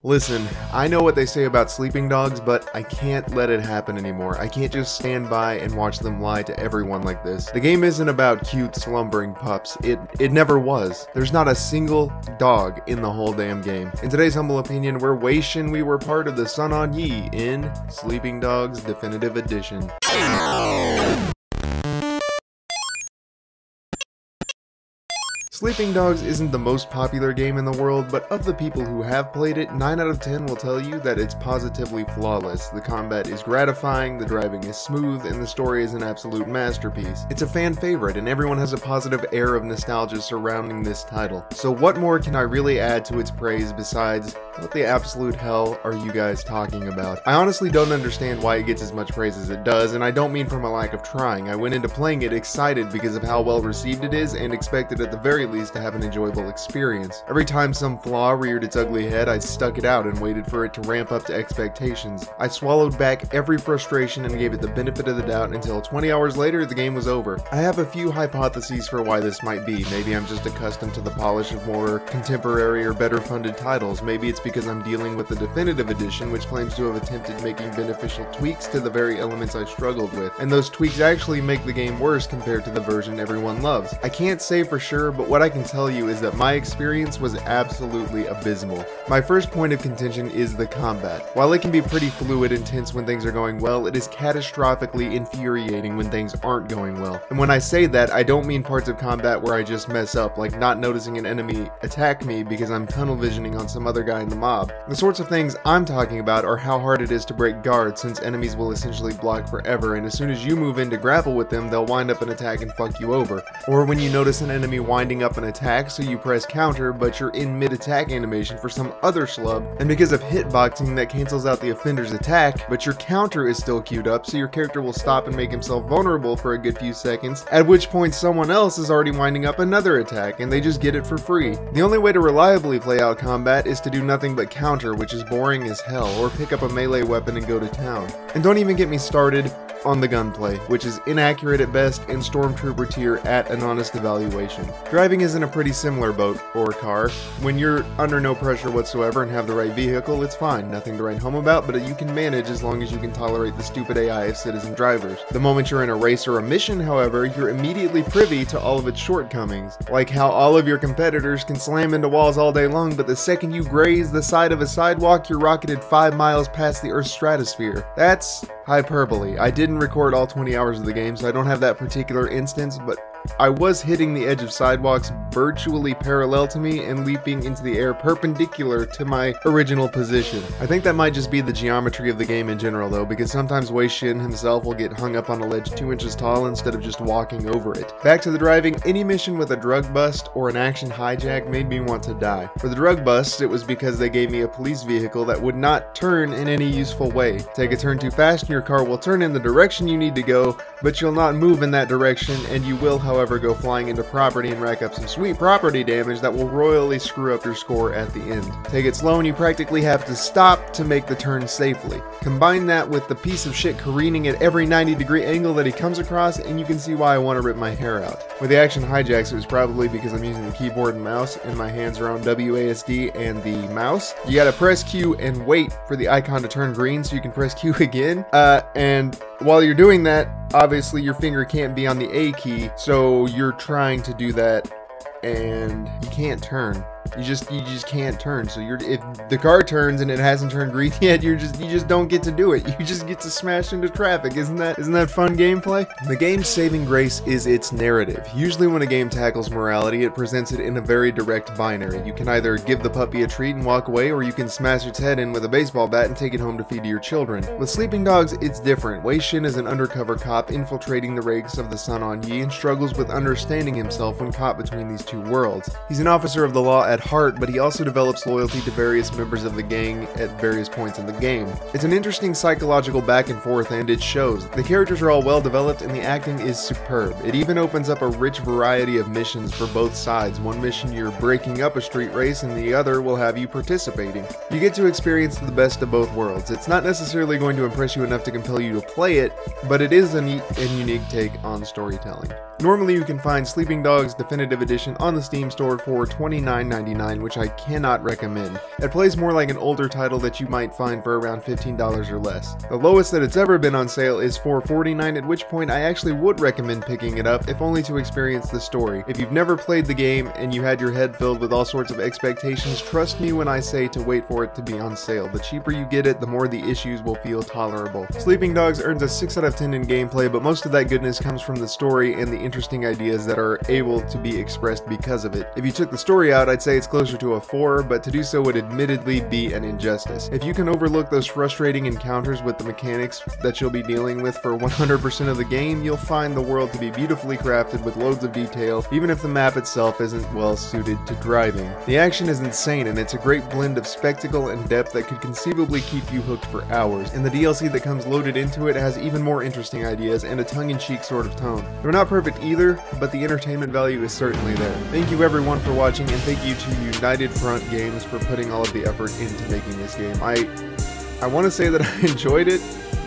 Listen, I know what they say about sleeping dogs, but I can't let it happen anymore. I can't just stand by and watch them lie to everyone like this. The game isn't about cute, slumbering pups. It never was. There's not a single dog in the whole damn game. In today's humble opinion, we're wishing we were part of the Sun On Yee in Sleeping Dogs Definitive Edition. Sleeping Dogs isn't the most popular game in the world, but of the people who have played it, 9 out of 10 will tell you that it's positively flawless. The combat is gratifying, the driving is smooth, and the story is an absolute masterpiece. It's a fan favorite, and everyone has a positive air of nostalgia surrounding this title. So what more can I really add to its praise besides, what the absolute hell are you guys talking about? I honestly don't understand why it gets as much praise as it does, and I don't mean from a lack of trying. I went into playing it excited because of how well received it is, and expected at the very least to have an enjoyable experience. Every time some flaw reared its ugly head, I stuck it out and waited for it to ramp up to expectations. I swallowed back every frustration and gave it the benefit of the doubt until 20 hours later, the game was over. I have a few hypotheses for why this might be. Maybe I'm just accustomed to the polish of more contemporary or better funded titles. Maybe it's because I'm dealing with the definitive edition, which claims to have attempted making beneficial tweaks to the very elements I struggled with, and those tweaks actually make the game worse compared to the version everyone loves. I can't say for sure, but what I can tell you is that my experience was absolutely abysmal. My first point of contention is the combat. While it can be pretty fluid and tense when things are going well, it is catastrophically infuriating when things aren't going well. And when I say that, I don't mean parts of combat where I just mess up, like not noticing an enemy attack me because I'm tunnel visioning on some other guy in the mob. The sorts of things I'm talking about are how hard it is to break guards, since enemies will essentially block forever, and as soon as you move in to grapple with them, they'll wind up an attack and fuck you over. Or when you notice an enemy winding up an attack, so you press counter, but you're in mid-attack animation for some other schlub, and because of hitboxing that cancels out the offender's attack, but your counter is still queued up, so your character will stop and make himself vulnerable for a good few seconds, at which point someone else is already winding up another attack, and they just get it for free. The only way to reliably play out combat is to do nothing but counter, which is boring as hell, or pick up a melee weapon and go to town. And don't even get me started on the gunplay, which is inaccurate at best and stormtrooper tier at an honest evaluation. Driving is in a pretty similar boat, or car. When you're under no pressure whatsoever and have the right vehicle, it's fine, nothing to write home about, but you can manage as long as you can tolerate the stupid AI of citizen drivers. The moment you're in a race or a mission, however, you're immediately privy to all of its shortcomings, like how all of your competitors can slam into walls all day long, but the second you graze the side of a sidewalk, you're rocketed 5 miles past the Earth's stratosphere. That's hyperbole. I didn't record all 20 hours of the game, so I don't have that particular instance, but I was hitting the edge of sidewalks virtually parallel to me and leaping into the air perpendicular to my original position. I think that might just be the geometry of the game in general though, because sometimes Wei Shin himself will get hung up on a ledge 2 inches tall instead of just walking over it. Back to the driving, any mission with a drug bust or an action hijack made me want to die. For the drug bust, it was because they gave me a police vehicle that would not turn in any useful way. Take a turn too fast and your car will turn in the direction you need to go, but you'll not move in that direction, and you will, however, go flying into property and rack up some sweet property damage that will royally screw up your score at the end. Take it slow and you practically have to stop to make the turn safely. Combine that with the piece of shit careening at every 90-degree angle that he comes across, and you can see why I want to rip my hair out. With the action hijacks, it was probably because I'm using the keyboard and mouse and my hands are on WASD and the mouse. You gotta press Q and wait for the icon to turn green so you can press Q again, and while you're doing that, obviously your finger can't be on the A key, so you're trying to do that and you can't turn. You just can't turn. So if the car turns and it hasn't turned green yet, you just don't get to do it. You just get to smash into traffic. Isn't that fun gameplay? The game's saving grace is its narrative. Usually when a game tackles morality, it presents it in a very direct binary. You can either give the puppy a treat and walk away, or you can smash its head in with a baseball bat and take it home to feed to your children. With Sleeping Dogs, it's different. Wei Shin is an undercover cop infiltrating the ranks of the Sun On Yee and struggles with understanding himself when caught between these two worlds. He's an officer of the law at heart, but he also develops loyalty to various members of the gang at various points in the game. It's an interesting psychological back and forth, and it shows. The characters are all well developed and the acting is superb. It even opens up a rich variety of missions for both sides. One mission you're breaking up a street race and the other will have you participating. You get to experience the best of both worlds. It's not necessarily going to impress you enough to compel you to play it, but it is a neat and unique take on storytelling. Normally you can find Sleeping Dogs Definitive Edition on the Steam store for $29.99. $4.99, which I cannot recommend. It plays more like an older title that you might find for around $15 or less. The lowest that it's ever been on sale is $4.49, at which point I actually would recommend picking it up, if only to experience the story. If you've never played the game and you had your head filled with all sorts of expectations, trust me when I say to wait for it to be on sale. The cheaper you get it, the more the issues will feel tolerable. Sleeping Dogs earns a 6 out of 10 in gameplay, but most of that goodness comes from the story and the interesting ideas that are able to be expressed because of it. If you took the story out, I'd say it's closer to a 4, but to do so would admittedly be an injustice. If you can overlook those frustrating encounters with the mechanics that you'll be dealing with for 100% of the game, you'll find the world to be beautifully crafted with loads of detail, even if the map itself isn't well suited to driving. The action is insane, and it's a great blend of spectacle and depth that could conceivably keep you hooked for hours, and the DLC that comes loaded into it has even more interesting ideas and a tongue-in-cheek sort of tone. They're not perfect either, but the entertainment value is certainly there. Thank you everyone for watching, and thank you to United Front Games for putting all of the effort into making this game. I want to say that I enjoyed it,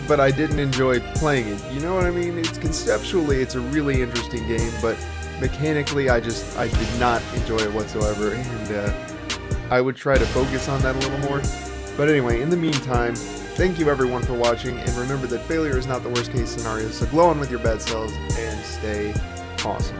but I didn't enjoy playing it. You know what I mean? It's conceptually, it's a really interesting game, but mechanically, I did not enjoy it whatsoever, and I would try to focus on that a little more. But anyway, in the meantime, thank you everyone for watching, and remember that failure is not the worst case scenario, so glow on with your bad selves and stay awesome.